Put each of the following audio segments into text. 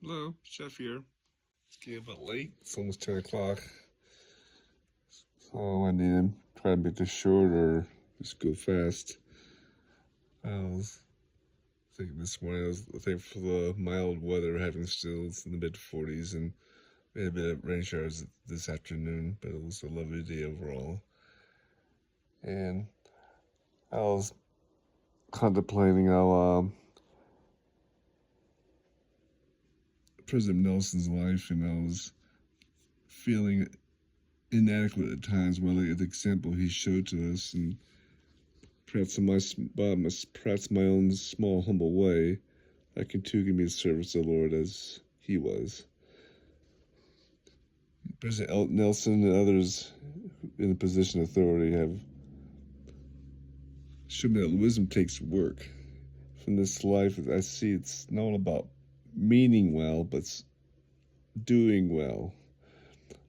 Hello, Chef here. It's getting a bit late. It's almost 10 o'clock. So I need to try to make this short or just go fast. I was thinking this morning, I was thankful for the mild weather, having still it's in the mid 40s, and we had a bit of rain showers this afternoon, but it was a lovely day overall. And I was contemplating how President Nelson's life, and I was feeling inadequate at times while the example he showed to us, and perhaps perhaps my own small humble way, I can too give me the service of the Lord as he was. President Nelson and others in a position of authority have shown me that wisdom takes work. From this life, I see it's not all about meaning well, but doing well.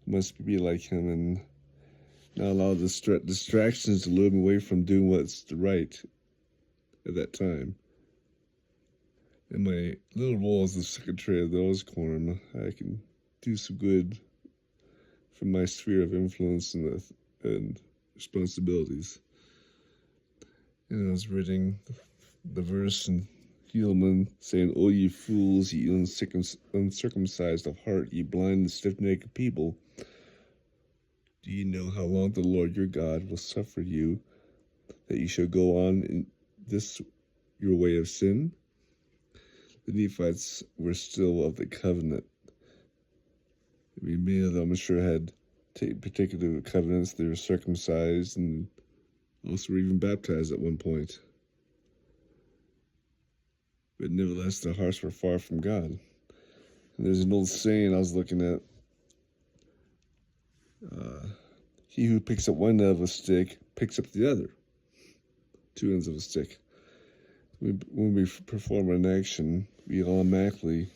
Must be like him and not allow distractions to lure me away from doing what's right at that time. In my little role as the secretary of the Rose Quorum, I can do some good from my sphere of influence and responsibilities. And I was reading the verse in Helaman saying, "O ye fools, ye uncircumcised of heart, ye blind and stiff-necked people, do ye know how long the Lord your God will suffer you, that ye shall go on in this your way of sin?" The Nephites were still of the covenant. I mean, many of them, I'm sure, had particular covenants. They were circumcised and also were even baptized at one point. But nevertheless, their hearts were far from God. And there's an old saying I was looking at. He who picks up one end of a stick picks up the other. Two ends of a stick. When we perform an action, we automatically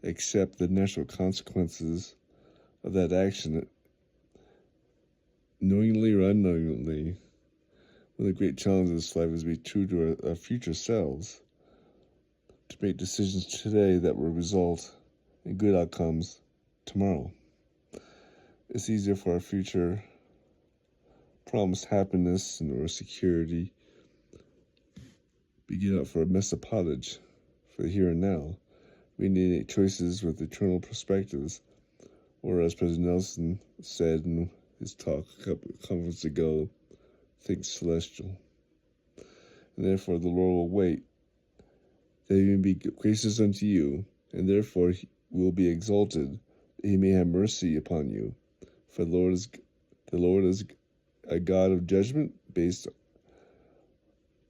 accept the natural consequences of that action, knowingly or unknowingly. One of the great challenges of this life is to be true to our future selves, to make decisions today that will result in good outcomes tomorrow. It's easier for our future promised happiness and or security begin up for a mess of pottage for the here and now. We need to make choices with eternal perspectives, or as President Nelson said in his talk a couple of conferences ago, think celestial. And therefore the Lord will wait, that he may be gracious unto you, and therefore he will be exalted, that he may have mercy upon you. For the Lord is a God of judgment based.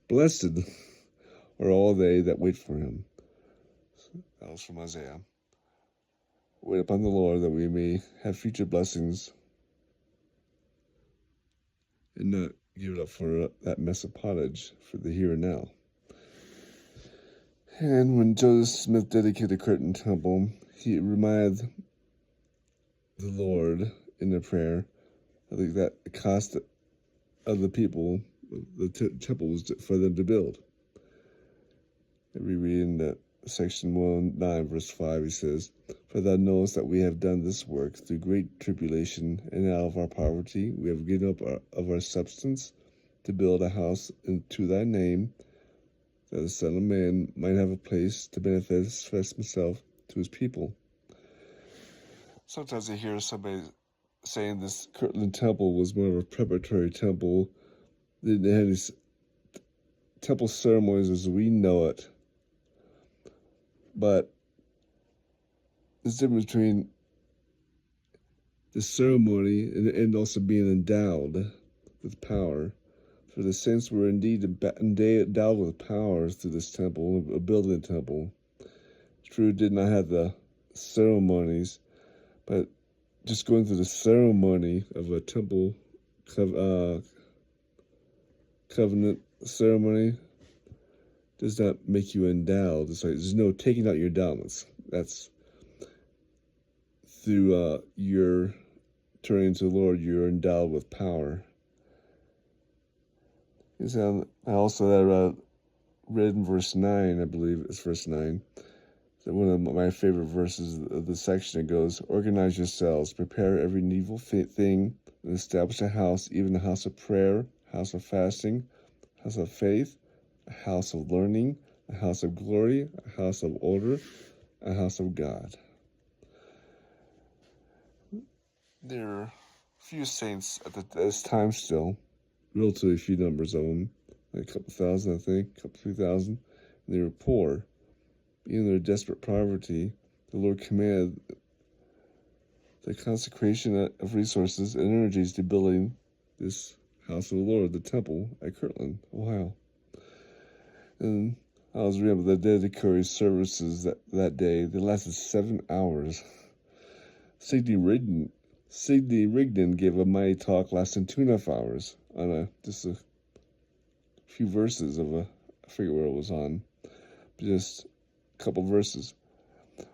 Blessed are all they that wait for him. That was from Isaiah. Wait upon the Lord, that we may have future blessings and not give it up for that mess of pottage for the here and now. And when Joseph Smith dedicated the Curtain Temple, he reminded the Lord in the prayer, I think, that the cost of the people, the temple was for them to build. We read in that section 1:9, verse 5, he says, "For thou knowest that we have done this work through great tribulation, and out of our poverty we have given up of our substance to build a house to thy name, that the Son of Man might have a place to manifest himself to his people." Sometimes I hear somebody saying this Kirtland Temple was more of a preparatory temple. They didn't have these temple ceremonies as we know it. But there's a difference between the ceremony and also being endowed with power. For the saints were indeed endowed with power through this temple, building the temple. True, did not have the ceremonies, but just going through the ceremony of a temple covenant ceremony does not make you endowed. It's like there's no taking out your endowments. That's through your turning to the Lord, you're endowed with power. I also read in verse 9, I believe it's verse 9, one of my favorite verses of the section. It goes, organize yourselves, prepare every needful thing, and establish a house, even a house of prayer, house of fasting, house of faith, a house of learning, a house of glory, a house of order, a house of God. There are few saints at this time still, relatively few numbers of them, like a couple thousand, I think, a couple 3,000. And they were poor. In their desperate poverty, the Lord commanded the consecration of resources and energies to building this house of the Lord, the temple at Kirtland, Ohio. And I was reading about the dedicatory services that day. They lasted 7 hours. Sidney Rigdon gave a mighty talk lasting 2.5 hours on just a few verses of I forget where it was on, just a couple verses.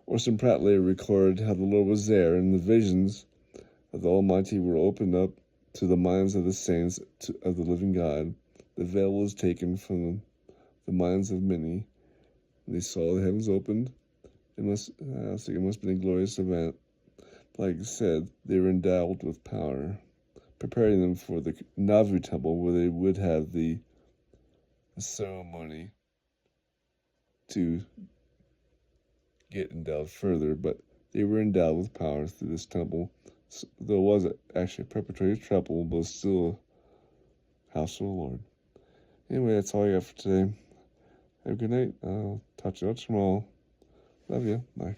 Orson Pratt later recorded how the Lord was there, and the visions of the Almighty were opened up to the minds of the saints of the living God. The veil was taken from the minds of many, and they saw the heavens opened. I think it must have been a glorious event. Like I said, they were endowed with power, preparing them for the Nauvoo temple, where they would have the ceremony to get endowed further, but they were endowed with power through this temple. So there was actually a preparatory temple, but still a house of the Lord. Anyway, that's all I got for today. Have a good night. I'll talk to you tomorrow. Love you. Bye.